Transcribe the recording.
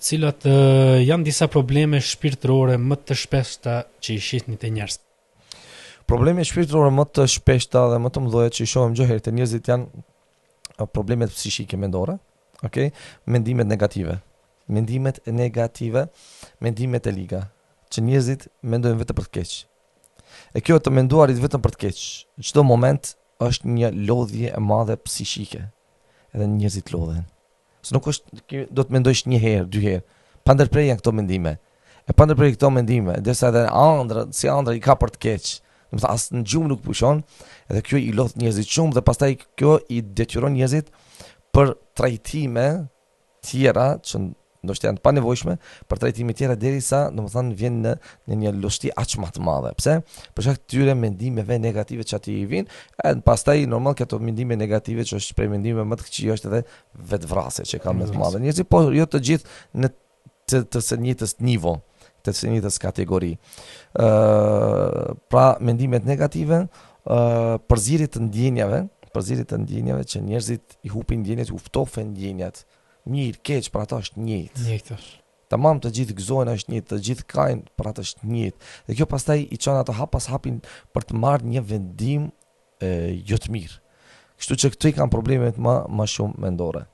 cilat janë disa probleme shpirtërore më të shpeshta që i shihni te njerëzit? Probleme shpirtërore më të shpeshta dhe më të mëdha që i shohim çdo herë te njerëzit janë problemet psiqike mendore, okay? Mendimet negative, mendimet e liga, që njerëzit mendojnë vetëm për të keq. E kjo të menduarit vetëm për të keq, çdo moment është një lodhje e madhe psiqike. Edhe njerëzit lodhen. Se nuk është do të mendojsh një herë, dy herë. Pa ndërprerje këto mendime. E pa ndërprerje këto mendime, derisa edhe ëndra i ka për të keq. Domethënë as në gjumë nuk pushon, edhe kjo i lodh njerëzit shumë dhe pastaj kjo i detyron njerëzit për trajtime tjera që ndoshta janë të panevojshme, për trajtime tjera derisa domethënë vjen në një lështi aq më të madhe. Pse? Për shkak të tyre mendimeve negative që aty i vijnë, e pastaj normal këto mendime negative që është prej mendimeve më të këqija është edhe vetvrasja që ka më të madhe. Njerëzit po jo të gjithë në të së njëjtës nivo, të së njëjtës kategori. Pra mendimet negative, përzierje të ndjenjave që njerëzit i hupin ndjenjat, u ftofen ndjenjat. Mirë, keq, për ata është njëjtë. Tamam, të gjithë gëzojnë është njëjtë, të gjithë kajnë, për ata është njëjtë. Dhe kjo pastaj i çon ato hap pas hapin për të marrë një vendim jo të mirë. Kështu që këtu i kanë problemet më shumë mendore.